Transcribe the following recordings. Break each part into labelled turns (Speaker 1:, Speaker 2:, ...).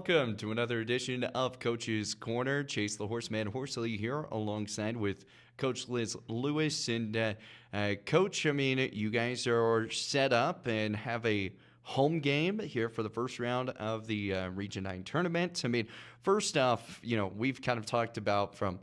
Speaker 1: welcome to another edition of Coach's Corner. Chase the Horseman Horsley here alongside with Coach Liz Lewis. And Coach, I mean, you guys are set up and have a home game here for the first round of the Region 9 tournament. I mean, first off, we've kind of talked about from,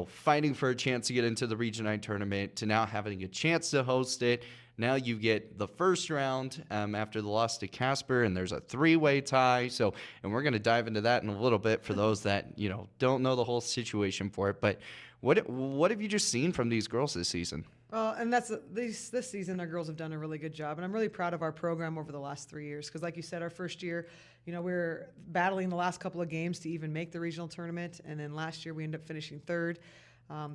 Speaker 1: fighting for a chance to get into the Region 9 tournament to now having a chance to host it. Now you get the first round after the loss to Casper, and there's a three-way tie. So, and we're going to dive into that in a little bit for those that don't know the whole situation for it. But what have you just seen from these girls this season?
Speaker 2: And that's this season, our girls have done a really good job, and I'm really proud of our program over the last 3 years. Because, like you said, our first year, we were battling the last couple of games to even make the regional tournament, and then last year we ended up finishing third.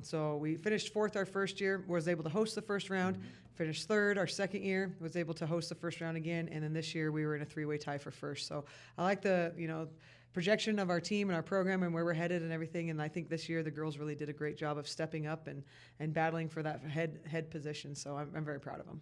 Speaker 2: So we finished fourth our first year, was able to host the first round, finished third our second year, was able to host the first round again, and then this year we were in a three-way tie for first. So I like the, projection of our team and our program and where we're headed and everything, and I think this year the girls really did a great job of stepping up and battling for that head position, so I'm very proud of them.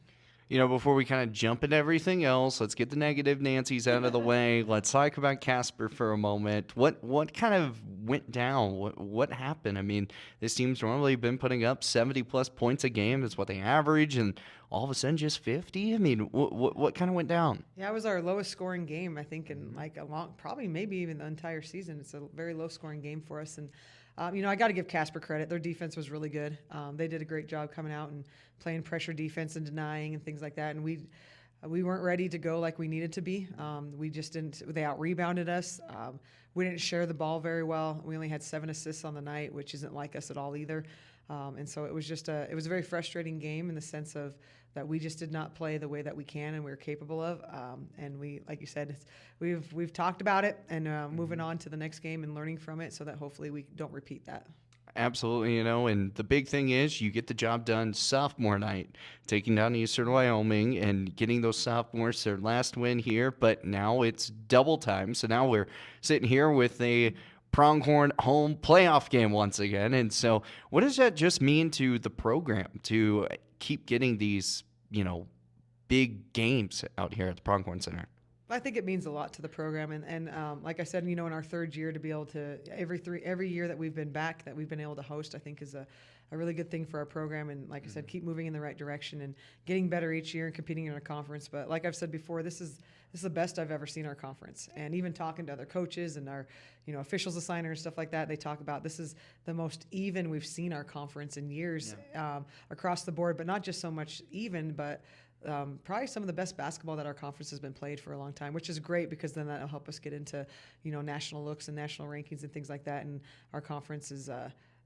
Speaker 1: Before we kind of jump into everything else, let's get the negative Nancy's out of the way. Let's talk about Casper for a moment. What kind of went down? What happened? I mean, this team's normally been putting up 70-plus points a game. That's what they average, and all of a sudden just 50? I mean, what kind of went down?
Speaker 2: Yeah, it was our lowest scoring game, I think, in like probably maybe even the entire season. It's a very low scoring game for us, and I got to give Casper credit. Their defense was really good. They did a great job coming out and playing pressure defense and denying and things like that. And we weren't ready to go like we needed to be. We just didn't. They out-rebounded us. We didn't share the ball very well. We only had 7 assists on the night, which isn't like us at all either. And so it was just it was a very frustrating game in the sense of that we just did not play the way that we can and we're capable of. And we, like you said, we've talked about it and moving on to the next game and learning from it so that hopefully we don't repeat that.
Speaker 1: Absolutely, and the big thing is you get the job done sophomore night, taking down Eastern Wyoming and getting those sophomores their last win here, but now it's double time. So now we're sitting here with a Pronghorn home playoff game once again. And so what does that just mean to the program to keep getting these, big games out here at the Pronghorn Center?
Speaker 2: I think it means a lot to the program, and like I said, in our third year to be able to every year that we've been back that we've been able to host, I think is a really good thing for our program. And like I said, keep moving in the right direction and getting better each year and competing in our conference. But like I've said before, this is the best I've ever seen our conference. And even talking to other coaches and our officials assigner and stuff like that, they talk about this is the most even we've seen our conference in years across the board. But not just so much even, but probably some of the best basketball that our conference has been played for a long time, which is great because then that'll help us get into, national looks and national rankings and things like that. And our conference is,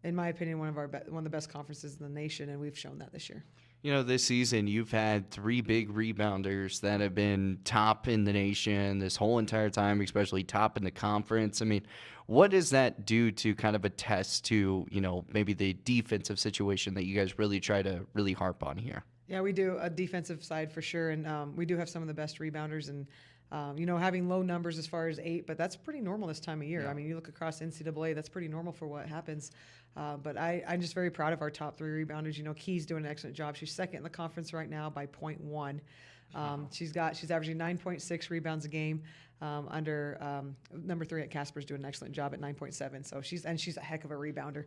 Speaker 2: in my opinion, one of the best conferences in the nation, and we've shown that this year.
Speaker 1: This season you've had 3 big rebounders that have been top in the nation this whole entire time, especially top in the conference. I mean, what does that do to kind of attest to, maybe the defensive situation that you guys really try to really harp on here?
Speaker 2: Yeah, we do a defensive side for sure, and we do have some of the best rebounders, and having low numbers as far as 8, but that's pretty normal this time of year.
Speaker 1: Yeah.
Speaker 2: I mean, you look across NCAA, that's pretty normal for what happens. But I'm just very proud of our top 3 rebounders. Key's doing an excellent job. She's second in the conference right now by 0.1. She's averaging 9.6 rebounds a game. Under number 3 at Casper's doing an excellent job at 9.7. So she's a heck of a rebounder.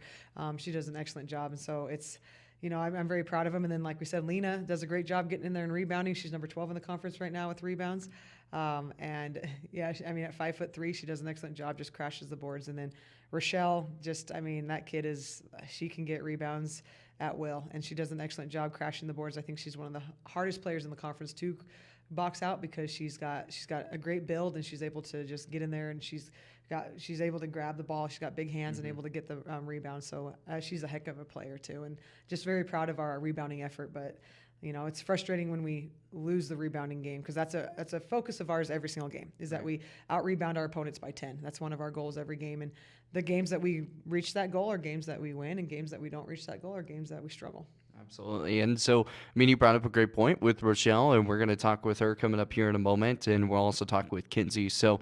Speaker 2: She does an excellent job, and so it's. I'm very proud of them. And then, like we said, Lena does a great job getting in there and rebounding. She's number 12 in the conference right now with rebounds. And yeah, at 5'3", she does an excellent job, just crashes the boards. And then Rochelle, that kid she can get rebounds at will, and she does an excellent job crashing the boards. I think she's one of the hardest players in the conference to box out because she's got a great build and she's able to just get in there and she's able to grab the ball. She's got big hands and able to get the rebound. So she's a heck of a player too, and just very proud of our rebounding effort. But it's frustrating when we lose the rebounding game because that's a focus of ours every single game is that we out rebound our opponents by 10. That's one of our goals every game, and the games that we reach that goal are games that we win, and games that we don't reach that goal are games that we struggle.
Speaker 1: Absolutely. And so, you brought up a great point with Rochelle, and we're going to talk with her coming up here in a moment, and we'll also talk with Kinsey. So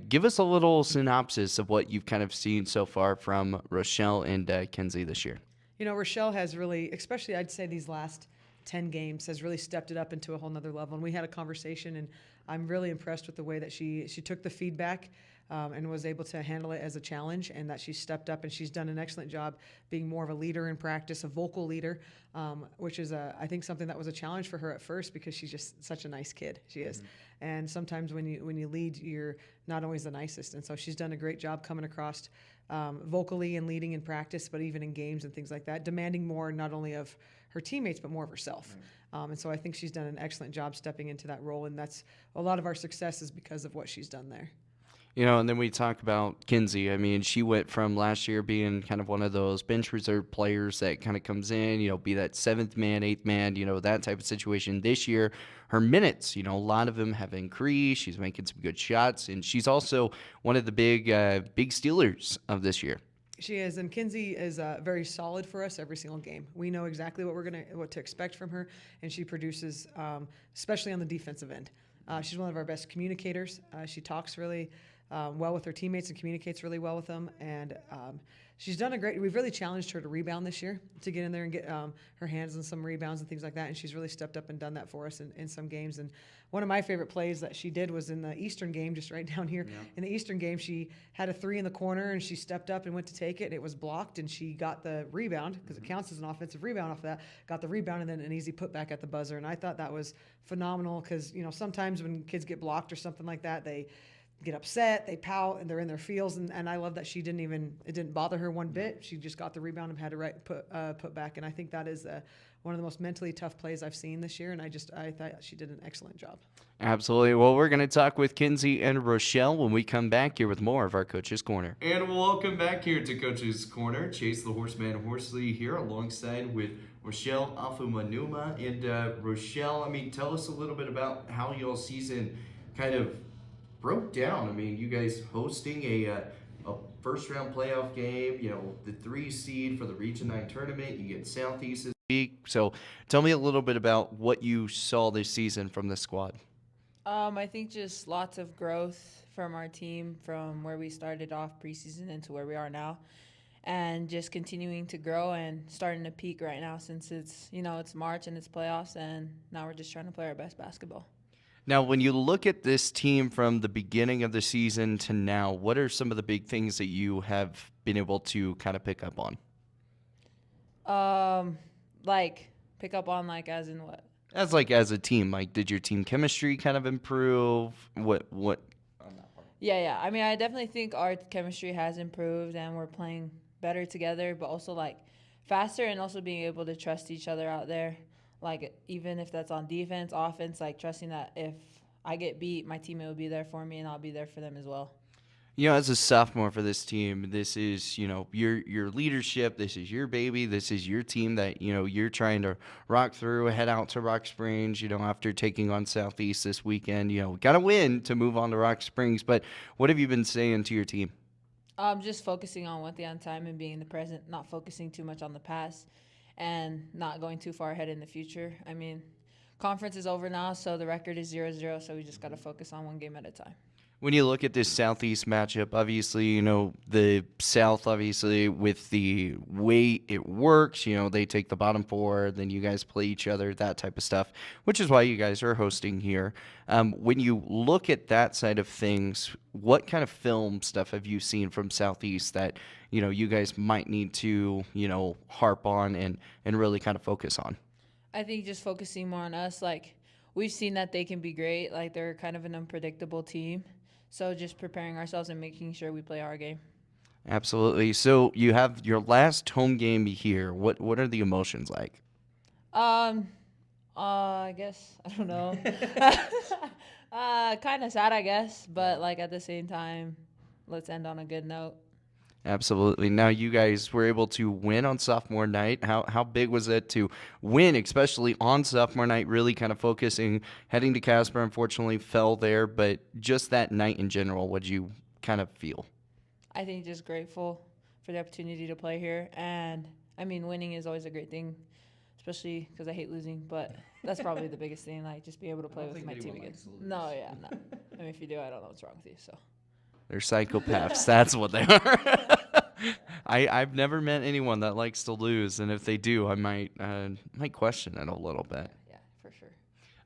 Speaker 1: give us a little synopsis of what you've kind of seen so far from Rochelle and Kinsey this year.
Speaker 2: Rochelle has really, especially I'd say these last 10 games, has really stepped it up into a whole nother level. And we had a conversation, and I'm really impressed with the way that she took the feedback and was able to handle it as a challenge, and that she stepped up and she's done an excellent job being more of a leader in practice, a vocal leader, which is, I think, something that was a challenge for her at first because she's just such a nice kid. She is. And sometimes when you lead, you're not always the nicest. And so she's done a great job coming across vocally and leading in practice, but even in games and things like that, demanding more not only of her teammates, but more of herself. And so I think she's done an excellent job stepping into that role, and that's a lot of our success is because of what she's done there.
Speaker 1: And then we talk about Kinsey. I mean, she went from last year being kind of one of those bench reserve players that kind of comes in, be that seventh man, eighth man, that type of situation. This year, her minutes, a lot of them have increased. She's making some good shots, and she's also one of the big stealers of this year.
Speaker 2: She is, and Kinsey is very solid for us every single game. We know exactly what to expect from her, and she produces, especially on the defensive end. She's one of our best communicators. She talks really well with her teammates and communicates really well with them, and she's done we've really challenged her to rebound this year, to get in there and get her hands on some rebounds and things like that, and she's really stepped up and done that for us in some games. And one of my favorite plays that she did was in the Eastern game, just right down here. Yeah. In the Eastern game, she had a three in the corner, and she stepped up and went to take it, and it was blocked, and she got the rebound, because it counts as an offensive rebound off of that, got the rebound, and then an easy putback at the buzzer. And I thought that was phenomenal, because sometimes when kids get blocked or something like that, they get upset, they pout, and they're in their feels. And I love that it didn't bother her one bit. She just got the rebound and had to put back. And I think that is one of the most mentally tough plays I've seen this year. And I thought she did an excellent job.
Speaker 1: Absolutely. Well, we're going to talk with Kinsey and Rochelle when we come back here with more of our Coach's Corner. And welcome back here to Coach's Corner. Chase the Horseman Horsley here alongside with Rochelle Afumanuma. And Rochelle, tell us a little bit about how y'all's season kind of broke down. You guys hosting a first-round playoff game, the 3 seed for the Region 9 tournament. You get Southeast this week. So tell me a little bit about what you saw this season from the squad.
Speaker 3: I think just lots of growth from our team from where we started off preseason into where we are now, and just continuing to grow and starting to peak right now since it's March and it's playoffs, and now we're just trying to play our best basketball.
Speaker 1: Now, when you look at this team from the beginning of the season to now, what are some of the big things that you have been able to kind of pick up on?
Speaker 3: Pick up on as in what?
Speaker 1: As a team, did your team chemistry kind of improve? What on that part?
Speaker 3: Yeah. I definitely think our chemistry has improved and we're playing better together, but also faster, and also being able to trust each other out there. Even if that's on defense, offense, trusting that if I get beat, my teammate will be there for me and I'll be there for them as well.
Speaker 1: As a sophomore for this team, this is, your leadership. This is your baby. This is your team that, you're trying to rock through, head out to Rock Springs, after taking on Southeast this weekend. Got to win to move on to Rock Springs. But what have you been saying to your team?
Speaker 3: Just focusing on what the on time and being in the present, not focusing too much on the past, and not going too far ahead in the future. Conference is over now, so the record is 0-0, so we just got to focus on one game at a time.
Speaker 1: When you look at this Southeast matchup, obviously, the South, obviously, with the way it works, they take the bottom 4, then you guys play each other, that type of stuff, which is why you guys are hosting here. When you look at that side of things, what kind of film stuff have you seen from Southeast that, you guys might need to, harp on and really kind of focus on?
Speaker 3: I think just focusing more on us. We've seen that they can be great. They're kind of an unpredictable team. So just preparing ourselves and making sure we play our game.
Speaker 1: Absolutely. So you have your last home game here. What are the emotions like?
Speaker 3: I guess, I don't know. Kind of sad, I guess. But at the same time, let's end on a good note.
Speaker 1: Absolutely. Now you guys were able to win on sophomore night. How big was it to win, especially on sophomore night, really kind of focusing, heading to Casper, unfortunately fell there, but just that night in general, what did you kind of feel?
Speaker 3: I think just grateful for the opportunity to play here. And, winning is always a great thing, especially because I hate losing, but that's probably the biggest thing, just be able to play with my team again. No. If you do, I don't know what's wrong with you, so.
Speaker 1: They're psychopaths. That's what they are. I've never met anyone that likes to lose, and if they do, I might question it a little bit.
Speaker 3: Yeah, for sure.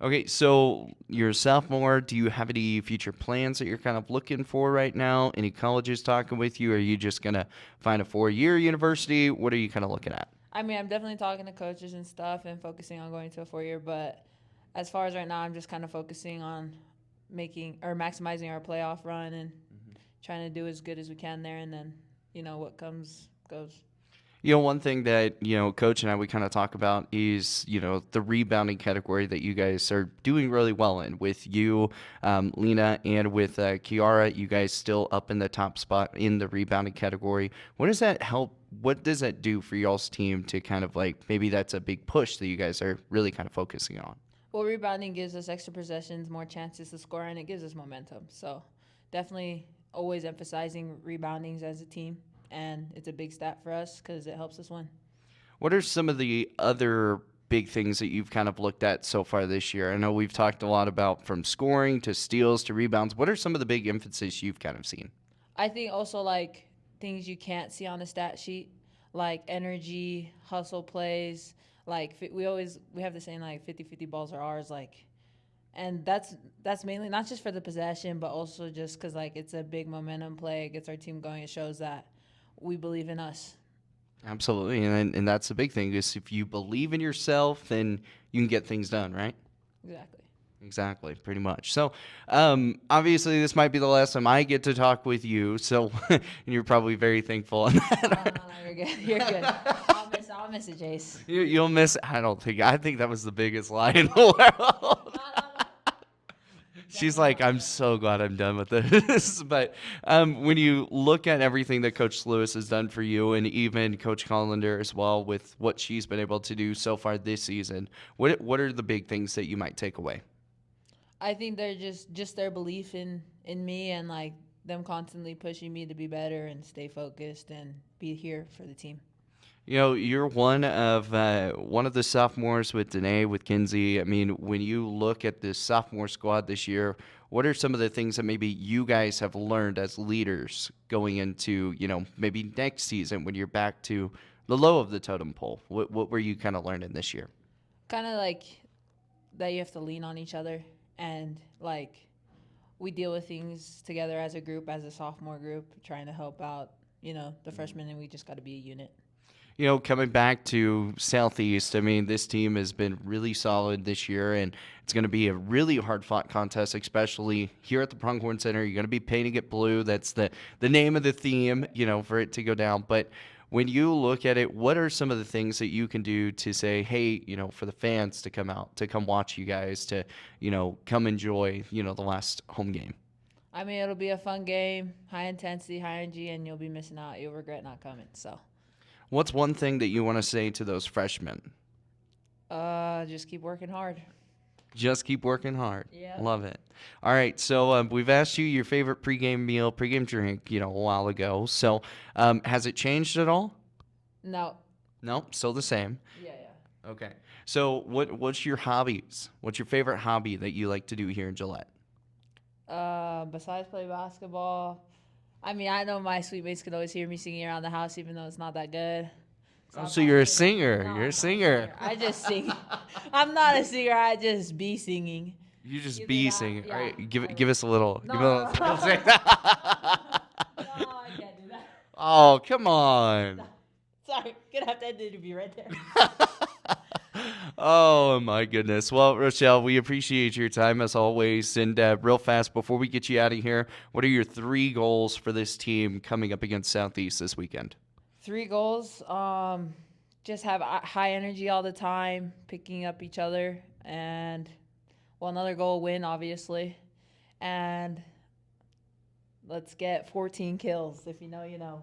Speaker 1: Okay, so you're a sophomore. Do you have any future plans that you're kind of looking for right now? Any colleges talking with you? Are you just going to find a 4-year university? What are you kind of looking at?
Speaker 3: I mean, I'm definitely talking to coaches and stuff and focusing on going to a 4 year, but as far as right now, I'm just kind of focusing on making or maximizing our playoff run and trying to do as good as we can there, and then what comes goes.
Speaker 1: One thing that, Coach and I, we kind of talk about is, the rebounding category that you guys are doing really well in with you, Lena, and with Kiara. You guys still up in the top spot in the rebounding category. What does that help? What does that do for y'all's team to kind of like, maybe that's a big push that you guys are really kind of focusing on?
Speaker 3: Well, rebounding gives us extra possessions, more chances to score, and it gives us momentum. So definitely always emphasizing reboundings as a team, and it's a big stat for us because it helps us win.
Speaker 1: What are some of the other big things that you've kind of looked at so far this year? I know we've talked a lot about from scoring to steals to rebounds. What are some of the big emphasis you've kind of seen?
Speaker 3: I think also like things you can't see on a stat sheet, like energy, hustle plays. Like we have the saying like 50-50 balls are ours. Like, and that's mainly not just for the possession, but also just because like it's a big momentum play. It gets our team going. It shows that we believe in us.
Speaker 1: Absolutely, and that's the big thing is if you believe in yourself, then you can get things done, right?
Speaker 3: Exactly.
Speaker 1: Exactly, pretty much. So, obviously, this might be the last time I get to talk with you. So, and you're probably very thankful. On that.
Speaker 3: No, you're good. You're good. I'll miss it, Jace.
Speaker 1: You'll miss. I don't think. I think that was the biggest lie in the world. She's like, I'm so glad I'm done with this. But when you look at everything that Coach Lewis has done for you, and even Coach Collender as well, with what she's been able to do so far this season, what are the big things that you might take away?
Speaker 3: I think they're just their belief in me and like them constantly pushing me to be better and stay focused and be here for the team.
Speaker 1: You're one of the sophomores with Danae, with Kinsey. I mean, when you look at this sophomore squad this year, what are some of the things that maybe you guys have learned as leaders going into, maybe next season when you're back to the low of the totem pole? What were you kind of learning this year?
Speaker 3: Kind of like that you have to lean on each other and like we deal with things together as a group, as a sophomore group, trying to help out, the freshmen, and we just got to be a unit.
Speaker 1: Coming back to Southeast, I mean, this team has been really solid this year, and it's going to be a really hard-fought contest, especially here at the Pronghorn Center. You're going to be painting it blue. That's the name of the theme, for it to go down. But when you look at it, what are some of the things that you can do to say, hey, for the fans to come out, to come watch you guys, to, come enjoy, the last home game?
Speaker 3: I mean, it'll be a fun game, high intensity, high energy, and you'll be missing out. You'll regret not coming, so.
Speaker 1: What's one thing that you want to say to those freshmen?
Speaker 3: Just keep working hard.
Speaker 1: Just keep working hard.
Speaker 3: Yeah.
Speaker 1: Love it. All right. So we've asked you your favorite pregame meal, pregame drink, a while ago. So has it changed at all?
Speaker 3: No.
Speaker 1: No, still the same.
Speaker 3: Yeah.
Speaker 1: Okay. So what's your hobbies? What's your favorite hobby that you like to do here in Gillette?
Speaker 3: Besides play basketball, I mean, I know my sweet mates can always hear me singing around the house, even though it's not that good.
Speaker 1: So you're a singer.
Speaker 3: No,
Speaker 1: You're
Speaker 3: I'm
Speaker 1: a singer.
Speaker 3: I just sing. I'm not a singer. I just be singing.
Speaker 1: You just
Speaker 3: Give
Speaker 1: be
Speaker 3: me that,
Speaker 1: singing.
Speaker 3: yeah.
Speaker 1: All right. Give us a little.
Speaker 3: No.
Speaker 1: Give us a little sing.
Speaker 3: No, I can't do that.
Speaker 1: Oh, come on.
Speaker 3: Sorry, gonna have to end the interview right there.
Speaker 1: Oh my goodness. Well, Rochelle, we appreciate your time as always. And real fast, before we get you out of here, what are your 3 goals for this team coming up against Southeast this weekend?
Speaker 3: 3 goals. Just have high energy all the time, picking up each other, and another goal, win obviously, and let's get 14 kills. If you know, you know.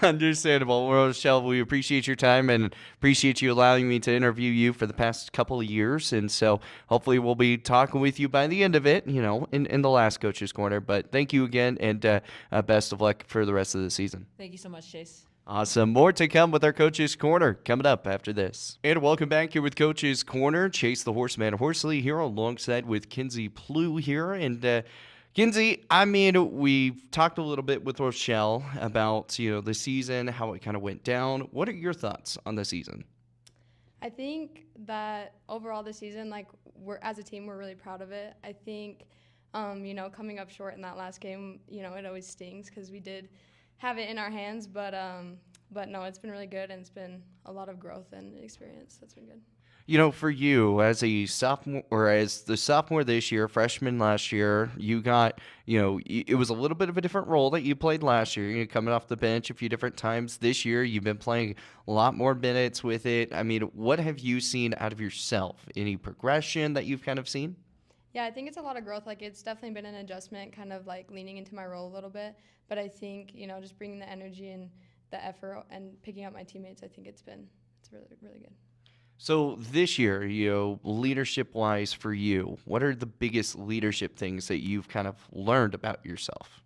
Speaker 1: Understandable. Well, Rochelle, we appreciate your time and appreciate you allowing me to interview you for the past couple of years. And so hopefully we'll be talking with you by the end of it, in the last Coach's Corner. But thank you again, and best of luck for the rest of the season.
Speaker 3: Thank you so much, Chase.
Speaker 1: Awesome. More to come with our Coach's Corner coming up after this. And welcome back here with Coach's Corner. Chase the Horseman Horsley here alongside with Kinsey Plew here. And Kinsey, I mean, we've talked a little bit with Rochelle about, the season, how it kind of went down. What are your thoughts on the season?
Speaker 4: I think that overall this season, like we're as a team, we're really proud of it. I think, coming up short in that last game, it always stings because we did have it in our hands, but no, it's been really good and it's been a lot of growth and experience. That's been good.
Speaker 1: For you as a sophomore or as the sophomore this year, freshman last year, you got, it was a little bit of a different role that you played last year. You're coming off the bench a few different times this year. You've been playing a lot more minutes with it. I mean, what have you seen out of yourself? Any progression that you've kind of seen?
Speaker 4: Yeah, I think it's a lot of growth. Like it's definitely been an adjustment, kind of like leaning into my role a little bit. But I think, just bringing the energy and the effort and picking up my teammates, I think it's really, really good.
Speaker 1: So this year, leadership-wise for you, what are the biggest leadership things that you've kind of learned about yourself?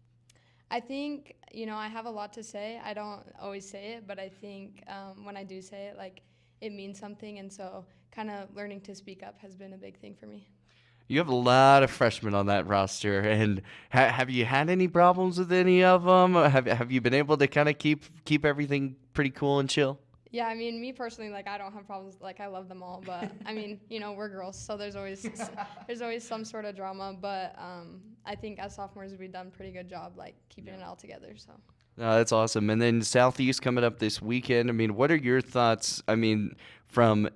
Speaker 4: I think, I have a lot to say. I don't always say it, but I think when I do say it, like, it means something. And so kind of learning to speak up has been a big thing for me.
Speaker 1: You have a lot of freshmen on that roster, and have you had any problems with any of them? Have you been able to kind of keep everything pretty cool and chill?
Speaker 4: Yeah, I mean, me personally, like, I don't have problems. Like, I love them all. But, I mean, we're girls, so there's always some sort of drama. But I think as sophomores, we've done a pretty good job, like, keeping it all together. So.
Speaker 1: No, that's awesome. And then Southeast coming up this weekend. I mean, what are your thoughts? I mean, from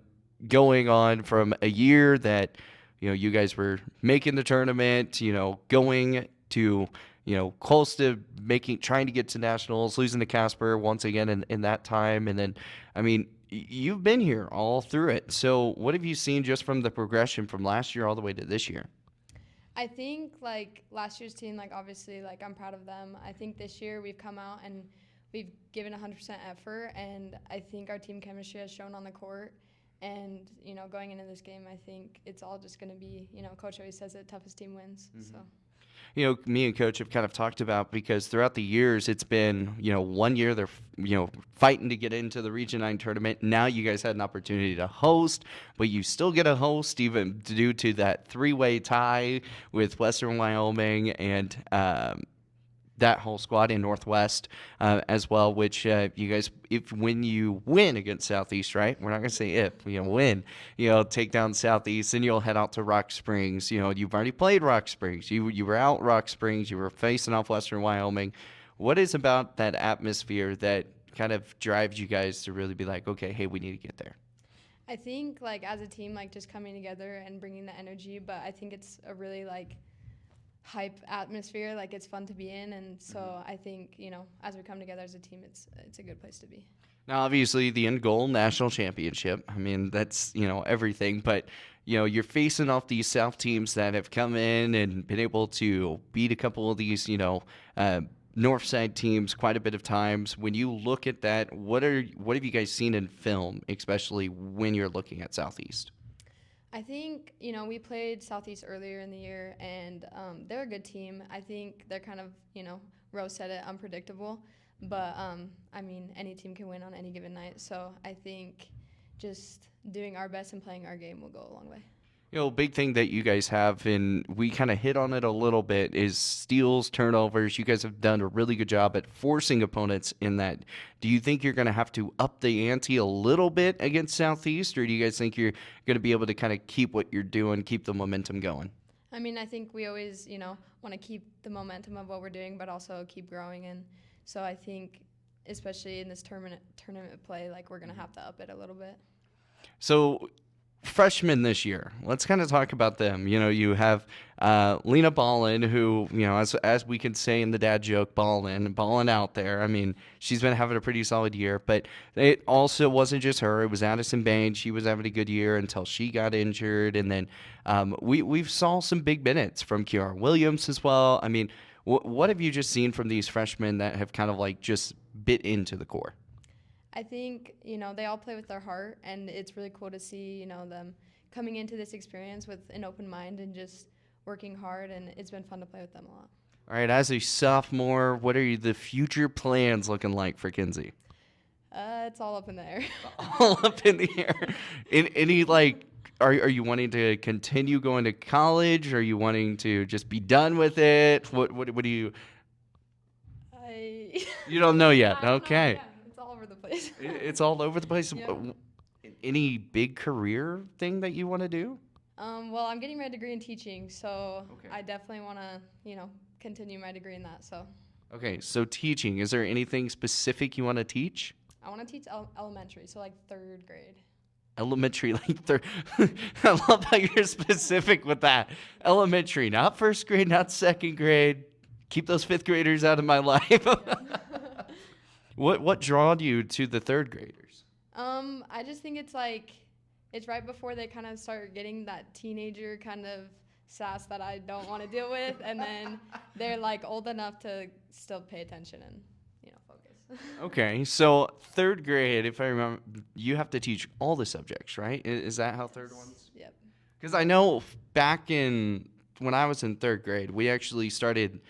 Speaker 1: going on from a year that, you guys were making the tournament, going to, close to trying to get to nationals, losing to Casper once again in that time. And then, I mean, you've been here all through it. So what have you seen just from the progression from last year all the way to this year?
Speaker 4: I think, like, last year's team, like, obviously, like, I'm proud of them. I think this year we've come out and we've given 100% effort, and I think our team chemistry has shown on the court. And, going into this game, I think it's all just going to be, Coach always says it, toughest team wins. Mm-hmm. So.
Speaker 1: Me and Coach have kind of talked about, because throughout the years it's been, 1 year they're, fighting to get into the Region 9 tournament. Now you guys had an opportunity to host, but you still get a host even due to that three-way tie with Western Wyoming and that whole squad in Northwest as well, which you guys, when you win against Southeast, right? We're not going to say if, win, take down Southeast, and you'll head out to Rock Springs. You've already played Rock Springs. You were out Rock Springs. You were facing off Western Wyoming. What is about that atmosphere that kind of drives you guys to really be like, okay, hey, we need to get there?
Speaker 4: I think, like, as a team, like, just coming together and bringing the energy, but I think it's a really, like, hype atmosphere. Like, it's fun to be in, and so I think, as we come together as a team, it's a good place to be.
Speaker 1: Now, obviously, the end goal, national championship. I mean, that's, everything. But, you're facing off these South teams that have come in and been able to beat a couple of these, North side teams quite a bit of times. When you look at that, what have you guys seen in film, especially when you're looking at Southeast?
Speaker 4: I think, we played Southeast earlier in the year, and they're a good team. I think they're kind of, Rose said it, unpredictable. But, I mean, any team can win on any given night. So I think just doing our best and playing our game will go a long way.
Speaker 1: Big thing that you guys have, and we kind of hit on it a little bit, is steals, turnovers. You guys have done a really good job at forcing opponents in that. Do you think you're going to have to up the ante a little bit against Southeast, or do you guys think you're going to be able to kind of keep what you're doing, keep the momentum going?
Speaker 4: I mean, I think we always, want to keep the momentum of what we're doing, but also keep growing. And so I think, especially in this tournament play, like, we're going to have to up it a little bit.
Speaker 1: So, freshmen this year, let's kind of talk about them. You have Lena Ballin, who, as we can say in the dad joke, balling out there. I mean, she's been having a pretty solid year, but it also wasn't just her. It was Addison Bain. She was having a good year until she got injured, and then we've saw some big minutes from Kiara Williams as well. I mean, what have you just seen from these freshmen that have kind of like just bit into the core?
Speaker 4: I think, they all play with their heart, and it's really cool to see, them coming into this experience with an open mind and just working hard, and it's been fun to play with them a lot.
Speaker 1: All right, as a sophomore, what are the future plans looking like for Kinsey?
Speaker 4: It's all up in the air.
Speaker 1: All up in the air. Any, like, are you wanting to continue going to college? Are you wanting to just be done with it? What do you... You don't know yet.
Speaker 4: I don't know,
Speaker 1: okay.
Speaker 4: yeah. It's all over the place.
Speaker 1: It's all over the place.
Speaker 4: Yeah.
Speaker 1: any big career thing that you want to do?
Speaker 4: Well, I'm getting my degree in teaching, so
Speaker 1: Okay.
Speaker 4: I definitely want to, continue my degree in that. So
Speaker 1: Okay, so teaching. Is there anything specific you want to teach?
Speaker 4: I want to teach elementary, so like 3rd grade.
Speaker 1: Elementary, like third. I love how you're specific with that. Elementary, not first grade, not second grade. Keep those fifth graders out of my life. What drawn you to the third graders?
Speaker 4: I just think it's like it's right before they kind of start getting that teenager kind of sass that I don't want to deal with, and then they're like old enough to still pay attention and focus.
Speaker 1: Okay, so third grade, if I remember, you have to teach all the subjects, right? Is that how third ones?
Speaker 4: Yep.
Speaker 1: Because I know back when I was in third grade, we actually started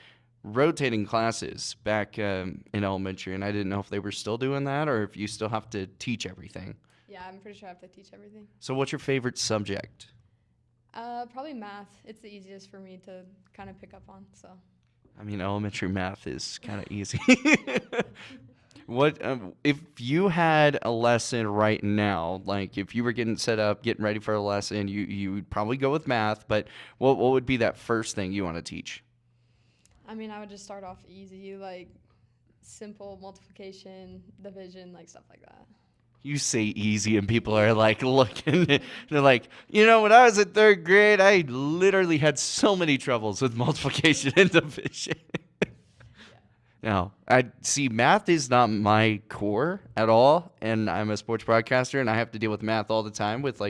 Speaker 1: rotating classes back in elementary, and I didn't know if they were still doing that or if you still have to teach everything.
Speaker 4: Yeah, I'm pretty sure I have to teach everything.
Speaker 1: So what's your favorite subject?
Speaker 4: Probably math. It's the easiest for me to kind of pick up on. So.
Speaker 1: I mean, elementary math is kind of easy. What if you had a lesson right now? Like if you were getting set up, getting ready for a lesson, you would probably go with math. But what would be that first thing you want to teach?
Speaker 4: I mean, I would just start off easy, like simple multiplication, division, like stuff like that.
Speaker 1: You say easy, and people are like looking. They're like, when I was in third grade, I literally had so many troubles with multiplication and division. Now, I see math is not my core at all, and I'm a sports broadcaster, and I have to deal with math all the time with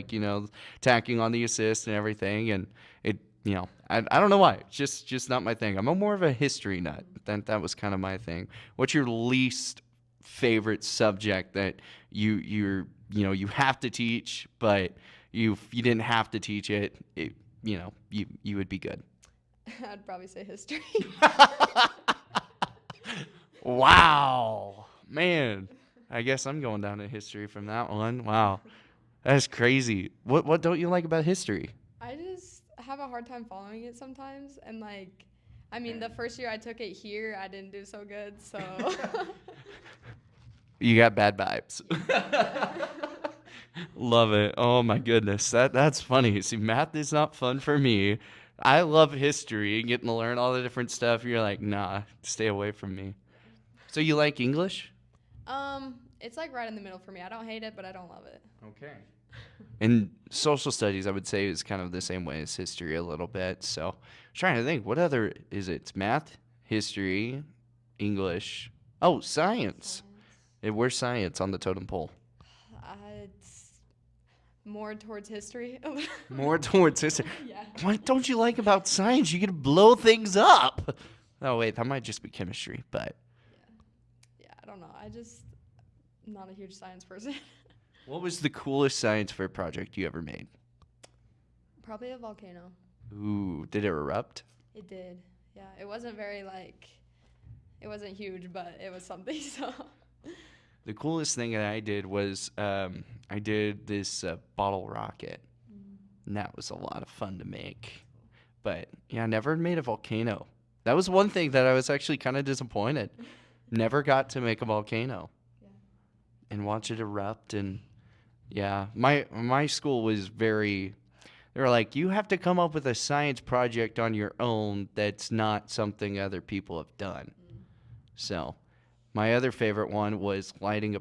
Speaker 1: tacking on the assist and everything, and I don't know why. It's just not my thing. I'm more of a history nut. That was kind of my thing. What's your least favorite subject that you have to teach, but if you didn't have to teach it, you would be good?
Speaker 4: I'd probably say history.
Speaker 1: Wow, man. I guess I'm going down to history from that one. Wow, that's crazy. What don't you like about history?
Speaker 4: I just have a hard time following it sometimes, and the first year I took it here, I didn't do so good, so.
Speaker 1: You got bad vibes. Love it. Oh my goodness. That's funny. See, math is not fun for me. I love history and getting to learn all the different stuff. You're like, nah, stay away from me. So you like English?
Speaker 4: It's like right in the middle for me. I don't hate it, but I don't love it.
Speaker 1: Okay. And social studies, I would say, is kind of the same way as history a little bit. So I'm trying to think, what other is it? It's math, history, English. Oh, science. Where's science on the totem pole?
Speaker 4: It's more towards history.
Speaker 1: More towards history.
Speaker 4: Yeah.
Speaker 1: What don't you like about science? You get to blow things up. Oh, wait, that might just be chemistry, but.
Speaker 4: Yeah, I don't know. I'm not a huge science person.
Speaker 1: What was the coolest science fair project you ever made?
Speaker 4: Probably a volcano.
Speaker 1: Ooh, did it erupt?
Speaker 4: It did. Yeah, it wasn't very it wasn't huge, but it was something, so.
Speaker 1: The coolest thing that I did was I did this bottle rocket. And that was a lot of fun to make. But, yeah, I never made a volcano. That was one thing that I was actually kind of disappointed. Never got to make a volcano.
Speaker 4: Yeah.
Speaker 1: And watch it erupt. And, yeah, my school was they were like, you have to come up with a science project on your own that's not something other people have done. So my other favorite one was having a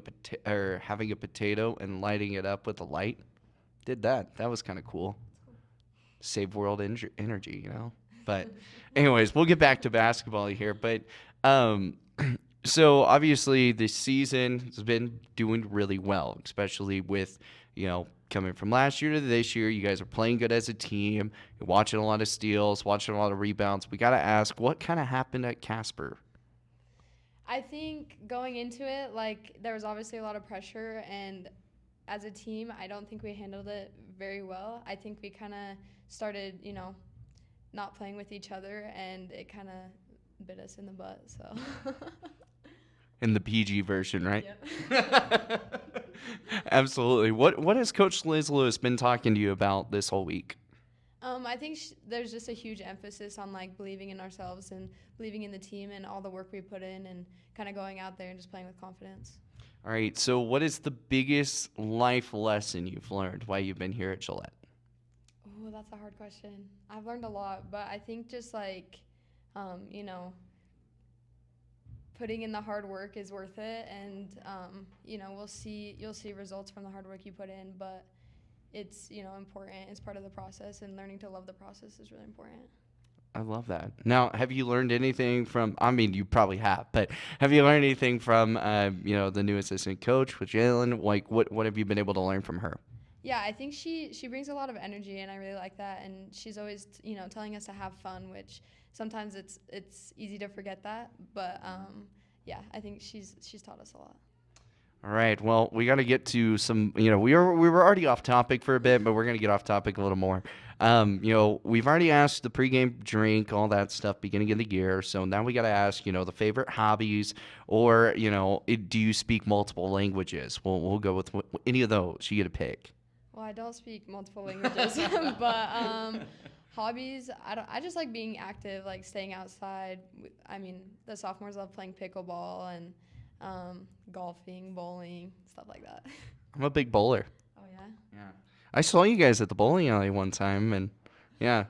Speaker 1: potato and lighting it up with a light. Did that. That was kind of cool. Save world energy, But anyways, we'll get back to basketball here. But so obviously this season has been doing really well, especially with, coming from last year to this year. You guys are playing good as a team. You're watching a lot of steals, watching a lot of rebounds. We got to ask, what kind of happened at Casper?
Speaker 4: I think going into it, there was obviously a lot of pressure, and as a team, I don't think we handled it very well. I think we kind of started, not playing with each other, and it kind of bit us in the butt, so.
Speaker 1: In the PG version, right?
Speaker 4: Yep.
Speaker 1: Absolutely. What has Coach Liz Lewis been talking to you about this whole week?
Speaker 4: I think there's just a huge emphasis on believing in ourselves and believing in the team and all the work we put in and kind of going out there and just playing with confidence.
Speaker 1: All right. So, what is the biggest life lesson you've learned while you've been here at Gillette?
Speaker 4: Oh, that's a hard question. I've learned a lot, but I think just like, you know, putting in the hard work is worth it, and you know, you'll see results from the hard work you put in, but it's, you know, important. It's part of the process, and learning to love the process is really important.
Speaker 1: I love that. Now, have you learned anything from? I mean, you probably have, but have you learned anything from, the new assistant coach with Jalen? Like, what have you been able to learn from her?
Speaker 4: Yeah, I think she brings a lot of energy, and I really like that. And she's always, you know, telling us to have fun, which sometimes it's easy to forget that. But yeah, I think she's taught us a lot.
Speaker 1: All right. Well, we got to get to some. We were already off topic for a bit, but we're gonna get off topic a little more. We've already asked the pregame drink, all that stuff, beginning of the year. So now we got to ask, the favorite hobbies, or do you speak multiple languages? We'll go with any of those. You get to pick.
Speaker 4: Well, I don't speak multiple languages, but hobbies, I just like being active, like staying outside. I mean, the sophomores love playing pickleball and golfing, bowling, stuff like that.
Speaker 1: I'm a big bowler.
Speaker 4: Oh, yeah?
Speaker 1: Yeah. I saw you guys at the bowling alley one time, and yeah.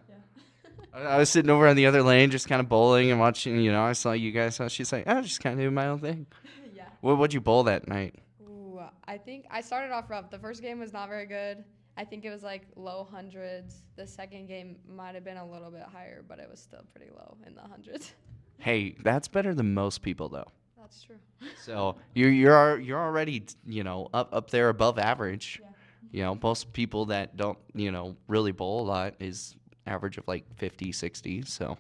Speaker 1: I was sitting over on the other lane just kind of bowling and watching, I saw you guys. So she's like, just kind of doing my own thing.
Speaker 4: Yeah.
Speaker 1: What'd you bowl that night?
Speaker 4: Ooh, I think I started off rough. The first game was not very good. I think it was like low hundreds. The second game might have been a little bit higher, but it was still pretty low in the hundreds.
Speaker 1: Hey, that's better than most people, though.
Speaker 4: That's true.
Speaker 1: So you're already, up there above average.
Speaker 4: Yeah.
Speaker 1: Most people that don't, really bowl a lot is average of like 50, 60. So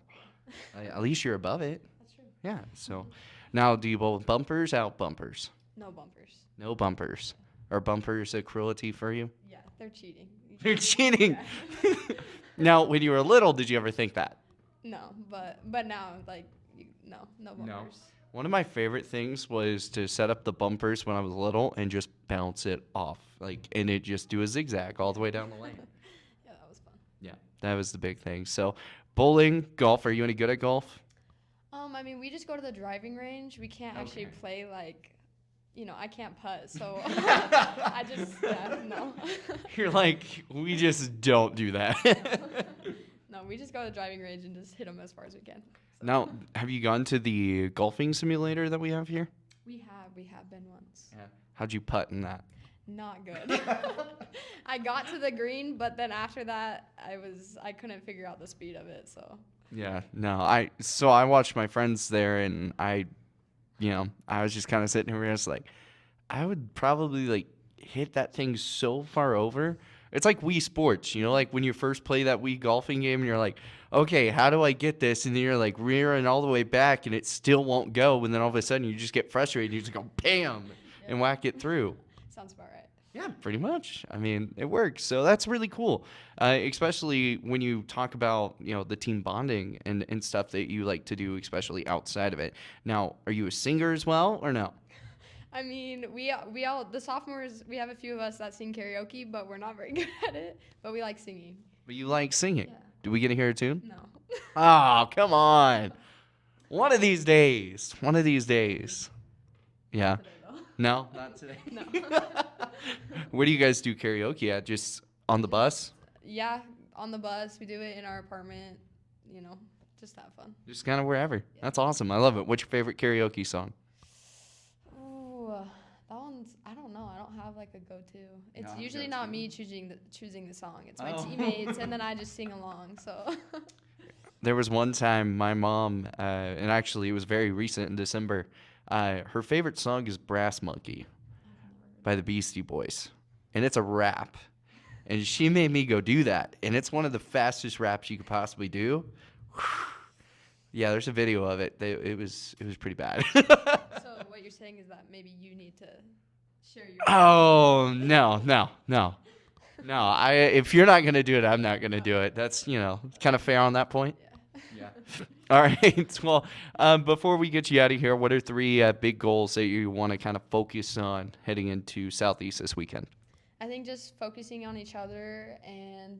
Speaker 1: at least you're above it.
Speaker 4: That's true.
Speaker 1: Yeah. So now, do you bowl with bumpers, out bumpers?
Speaker 4: No bumpers.
Speaker 1: No bumpers. Are bumpers a cruelty for you?
Speaker 4: Yeah, they're cheating.
Speaker 1: They're cheating.
Speaker 4: Yeah.
Speaker 1: Now, when you were little, did you ever think that?
Speaker 4: No, but now, like, no bumpers.
Speaker 1: One of my favorite things was to set up the bumpers when I was little and just bounce it off, and it just do a zigzag all the way down the lane.
Speaker 4: Yeah, that was fun.
Speaker 1: Yeah, that was the big thing. So, bowling, golf. Are you any good at golf?
Speaker 4: I mean, we just go to the driving range. We can't actually play I can't putt, so no.
Speaker 1: You're like, we just don't do that.
Speaker 4: No, we just go to the driving range and just hit them as far as we can. So.
Speaker 1: Now, have you gone to the golfing simulator that we have here?
Speaker 4: We have been once.
Speaker 1: Yeah. How'd you putt in that?
Speaker 4: Not good. I got to the green, but then after that, I couldn't figure out the speed of it, so.
Speaker 1: Yeah, no, I watched my friends there, and I was just kind of sitting here just like, I would probably hit that thing so far over. It's like Wii Sports, like when you first play that Wii golfing game and you're like, okay, how do I get this? And then you're like rearing all the way back and it still won't go. And then all of a sudden you just get frustrated and you just go bam and whack it through.
Speaker 4: Sounds about right.
Speaker 1: Yeah, pretty much. I mean, it works. So that's really cool, especially when you talk about, the team bonding and stuff that you like to do, especially outside of it. Now, are you a singer as well or no?
Speaker 4: I mean, we all, the sophomores, we have a few of us that sing karaoke, but we're not very good at it. But we like singing.
Speaker 1: But you like singing.
Speaker 4: Yeah.
Speaker 1: Do we get to hear a tune?
Speaker 4: No.
Speaker 1: Oh, come on. One of these days. One of these days. Yeah.
Speaker 4: Today, though.
Speaker 1: No, not today.
Speaker 4: No.
Speaker 1: Where do you guys do karaoke at? Just on the bus?
Speaker 4: Yeah, on the bus. We do it in our apartment. Just have fun.
Speaker 1: Just kind of wherever. That's awesome. I love it. What's your favorite karaoke song?
Speaker 4: Ooh, that one's. I don't know. I don't have a go-to. It's
Speaker 1: Not a
Speaker 4: usually not
Speaker 1: go-to.
Speaker 4: me choosing the song. It's my
Speaker 1: Oh.
Speaker 4: teammates, and then I just sing along. So.
Speaker 1: There was one time my mom, and actually it was very recent in December, her favorite song is Brass Monkey by the Beastie Boys. And it's a rap. And she made me go do that. And it's one of the fastest raps you could possibly do. Yeah, there's a video of it. It was pretty bad.
Speaker 4: So what you're saying is that maybe you need to share your.
Speaker 1: Oh, no. No, if you're not going to do it, I'm not going to do it. That's, kind of fair on that point.
Speaker 4: Yeah.
Speaker 1: Yeah. All right. Well, before we get you out of here, what are 3 big goals that you want to kind of focus on heading into Southeast this weekend?
Speaker 4: I think just focusing on each other and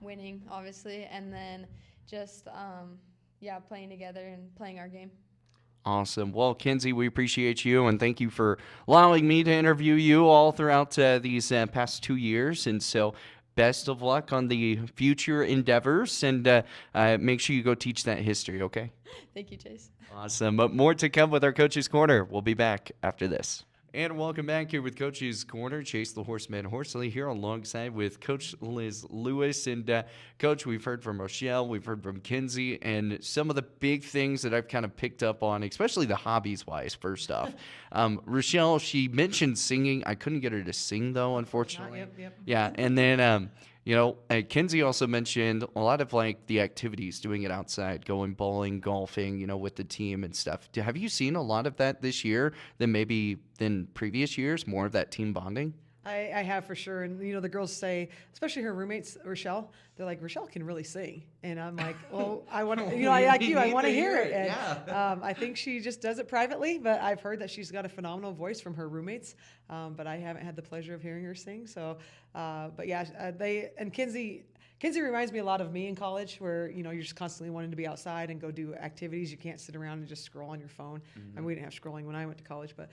Speaker 4: winning obviously, and then just playing together and playing our game.
Speaker 1: Awesome. Well, Kenzie, we appreciate you and thank you for allowing me to interview you all throughout these past 2 years. And so, best of luck on the future endeavors and make sure you go teach that history, okay?
Speaker 4: Thank you, Chase.
Speaker 1: Awesome. But more to come with our Coach's Corner. We'll be back after this. And welcome back here with Coach's Corner. Chase the Horseman Horsley here alongside with Coach Liz Lewis. And Coach, we've heard from Rochelle, we've heard from Kenzie, and some of the big things that I've kind of picked up on, especially the hobbies-wise, first off. Rochelle, she mentioned singing. I couldn't get her to sing, though, unfortunately.
Speaker 2: Yep.
Speaker 1: Yeah, and then Kenzie also mentioned a lot of like the activities, doing it outside, going bowling, golfing, with the team and stuff. Have you seen a lot of that this year than previous years, more of that team bonding?
Speaker 2: I have for sure. And, the girls say, especially her roommates, Rochelle, they're like, Rochelle can really sing. And I'm like, well, I want to, I like you, I want to hear it. And I think she just does it privately, but I've heard that she's got a phenomenal voice from her roommates. But I haven't had the pleasure of hearing her sing. So, Kenzie reminds me a lot of me in college where, you're just constantly wanting to be outside and go do activities. You can't sit around and just scroll on your phone. And we didn't have scrolling when I went to college, but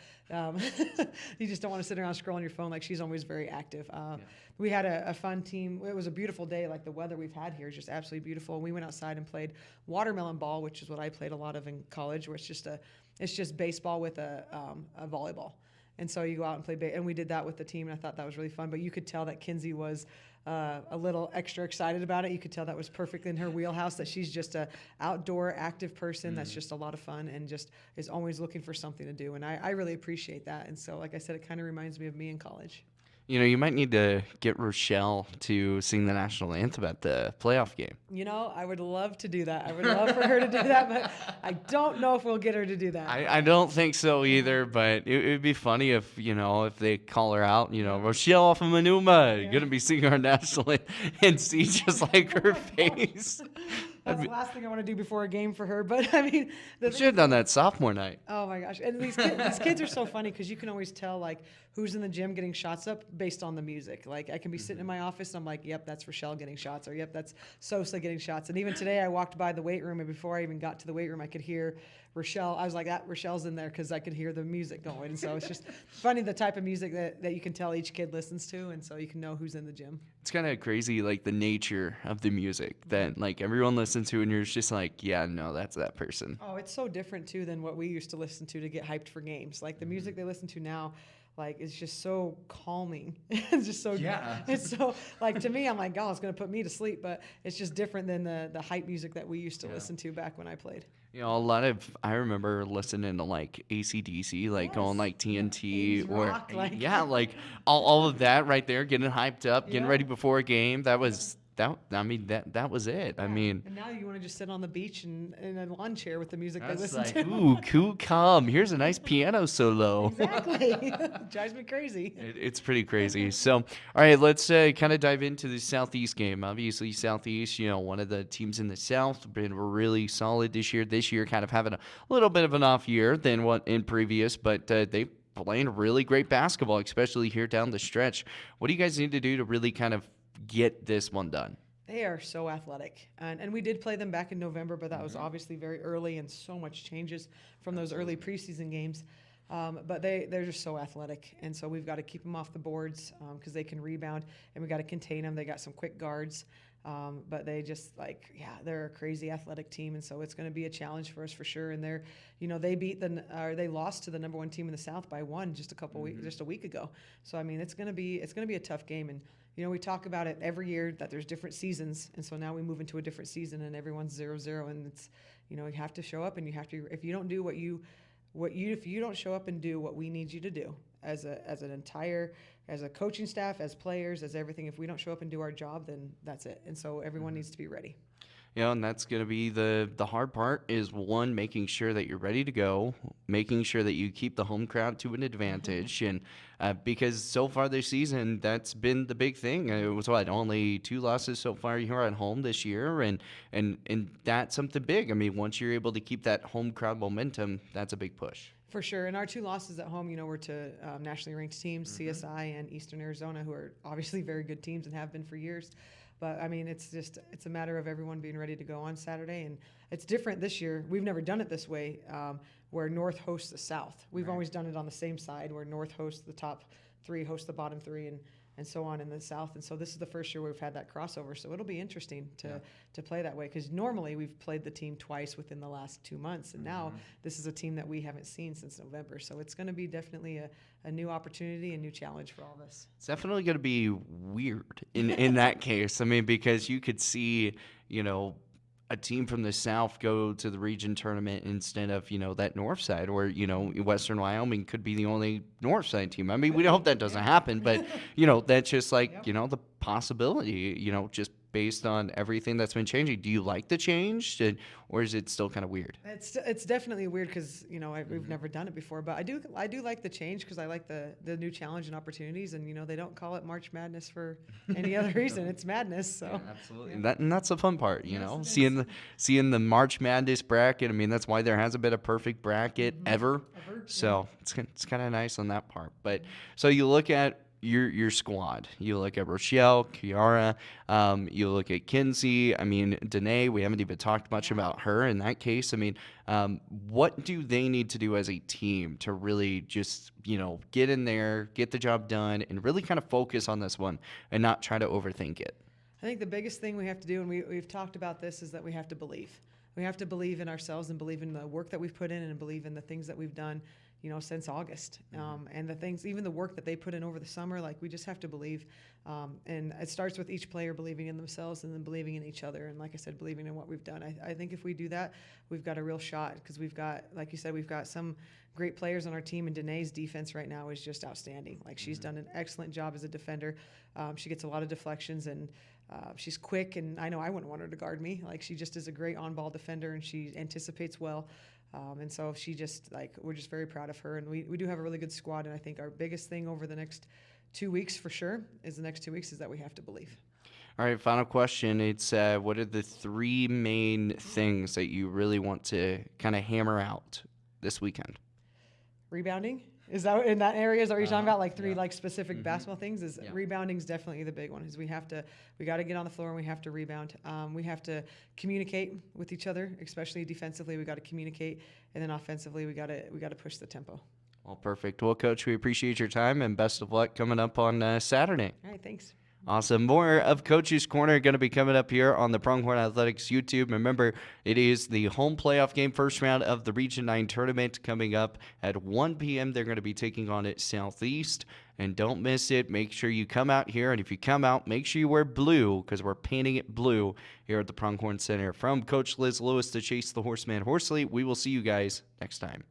Speaker 2: you just don't want to sit around scrolling your phone. Like, she's always very active. We had a fun team. It was a beautiful day. Like, the weather we've had here is just absolutely beautiful. We went outside and played watermelon ball, which is what I played a lot of in college, where it's just baseball with a volleyball. And so you go out and play and we did that with the team, and I thought that was really fun. But you could tell that Kenzie was a little extra excited about it. You could tell that was perfect in her wheelhouse, that she's just a outdoor active person that's just a lot of fun and just is always looking for something to do. And I really appreciate that. And so, like I said, it kind of reminds me of me in college.
Speaker 1: You might need to get Rochelle to sing the national anthem at the playoff game.
Speaker 2: I would love to do that. I would love for her to do that, but I don't know if we'll get her to do that.
Speaker 1: I don't think so either, but it would be funny if they call her out, Rochelle off of Manuma, going to be singing our national anthem, and see just like her face.
Speaker 2: That's the last thing I want to do before a game for her. But I mean,
Speaker 1: We should have done that sophomore night.
Speaker 2: oh my gosh! And these kids are so funny because you can always tell like who's in the gym getting shots up based on the music. Like, I can be sitting in my office and I'm like, yep, that's Rochelle getting shots, or yep, that's Sosa getting shots. And even today, I walked by the weight room, and before I even got to the weight room, I could hear Rochelle. I was like, Rochelle's in there, because I could hear the music going. And so it's just funny, the type of music that you can tell each kid listens to, and so you can know who's in the gym.
Speaker 1: It's kind of crazy, like the nature of the music that like everyone listens to, and you're just like, yeah, no, that's that person.
Speaker 2: Oh, it's so different too than what we used to listen to get hyped for games. Like, the music they listen to now, like, it's just so calming. It's just so, it's so, like, to me, I'm like, oh, it's going to put me to sleep, but it's just different than the hype music that we used to listen to back when I played.
Speaker 1: I remember listening to like AC/DC, like on like TNT,
Speaker 2: 80s
Speaker 1: or
Speaker 2: rock, like-
Speaker 1: like all of that right there, getting hyped up, getting
Speaker 2: Yeah.
Speaker 1: ready before a game. That was that was it. I mean,
Speaker 2: And now you want to just sit on the beach in a lawn chair with the music they
Speaker 1: that's
Speaker 2: listen
Speaker 1: like,
Speaker 2: to.
Speaker 1: ooh, cool, calm. Here's a nice piano solo.
Speaker 2: Exactly. Drives me crazy.
Speaker 1: It's pretty crazy. So, all right, let's kind of dive into the Southeast game. Obviously, Southeast, one of the teams in the South, been really solid this year. This year, kind of having a little bit of an off year than what in previous, but they playing really great basketball, especially here down the stretch. What do you guys need to do to really kind of get this one done?
Speaker 2: They are so athletic. And we did play them back in November, but that was obviously very early, and so much changes from those early preseason games. But they're just so athletic. And so we've got to keep them off the boards because they can rebound, and we got to contain them. They got some quick guards. But they just they're a crazy athletic team. And so it's going to be a challenge for us for sure. And they lost to the number one team in the South by one just a week ago. So, I mean, it's going to be a tough game. And, we talk about it every year that there's different seasons. And so now we move into a different season and everyone's 0-0. And it's, you have to show up, and you have to, if you don't do if you don't show up and do what we need you to do as a coaching staff, as players, as everything, if we don't show up and do our job, then that's it. And so everyone needs to be ready.
Speaker 1: And that's going to be the hard part is, one, making sure that you're ready to go, making sure that you keep the home crowd to an advantage. And because so far this season, that's been the big thing. It was only 2 losses so far here at home this year. And that's something big. I mean, once you're able to keep that home crowd momentum, that's a big push.
Speaker 2: For sure. And our 2 losses at home, were to nationally ranked teams, CSI and Eastern Arizona, who are obviously very good teams and have been for years. But I mean, it's a matter of everyone being ready to go on Saturday, and it's different this year. We've never done it this way, where North hosts the South. We've always done it on the same side, where North hosts the top three, hosts the bottom three, and so on in the South. And so this is the first year we've had that crossover. So it'll be interesting to play that way, because normally we've played the team twice within the last 2 months, and now this is a team that we haven't seen since November. So it's going to be definitely a new opportunity, a new challenge for all of us.
Speaker 1: It's definitely going to be weird in that case. I mean, because you could see, a team from the South go to the region tournament instead of, that north side, or, Western Wyoming could be the only north side team. I mean, we hope that doesn't happen, but, that's just like, the possibility, just based on everything that's been changing. Do you like the change, or is it still kind of weird?
Speaker 2: It's definitely weird because we've never done it before, but I do like the change because I like the new challenge and opportunities, and they don't call it March Madness for any other reason. It's madness. So
Speaker 1: Yeah, absolutely, and that's the fun part,
Speaker 2: Yes, it is.
Speaker 1: seeing the March Madness bracket. I mean, that's why there hasn't been a perfect bracket ever. So it's kind of nice on that part. But so you look at your squad. You look at Rochelle, Kiara, you look at Kinsey. I mean, Danae, we haven't even talked much about her in that case. I mean, what do they need to do as a team to really just, get in there, get the job done, and really kind of focus on this one and not try to overthink it?
Speaker 2: I think the biggest thing we have to do, and we've talked about this, is that we have to believe. We have to believe in ourselves and believe in the work that we've put in and believe in the things that we've done, since August. And the things, even the work that they put in over the summer, like we just have to believe. And it starts with each player believing in themselves and then believing in each other. And like I said, believing in what we've done. I think if we do that, we've got a real shot because we've got, like you said, we've got some great players on our team, and Danae's defense right now is just outstanding. Like she's done an excellent job as a defender. She gets a lot of deflections, and she's quick, and I know I wouldn't want her to guard me. Like she just is a great on-ball defender, and she anticipates well. And so she just, we're just very proud of her. And we do have a really good squad, and I think our biggest thing over the next 2 weeks for sure is that we have to believe.
Speaker 1: All right, final question. It's what are the 3 main things that you really want to kind of hammer out this weekend?
Speaker 2: Rebounding. Is that in that area? Is that what you're talking about? Like 3 specific basketball things?
Speaker 1: Yeah.
Speaker 2: Rebounding is definitely the big one. Is we got to get on the floor and we have to rebound. We have to communicate with each other, especially defensively. We got to communicate, and then offensively we got to push the tempo.
Speaker 1: Well, perfect. Well, Coach, we appreciate your time and best of luck coming up on Saturday.
Speaker 2: All right, thanks.
Speaker 1: Awesome. More of Coach's Corner going to be coming up here on the Pronghorn Athletics YouTube. Remember, it is the home playoff game, first round of the Region 9 tournament coming up at 1 p.m. They're going to be taking on it Southeast. And don't miss it. Make sure you come out here. And if you come out, make sure you wear blue because we're painting it blue here at the Pronghorn Center. From Coach Liz Lewis to Chase the Horseman Horsley, we will see you guys next time.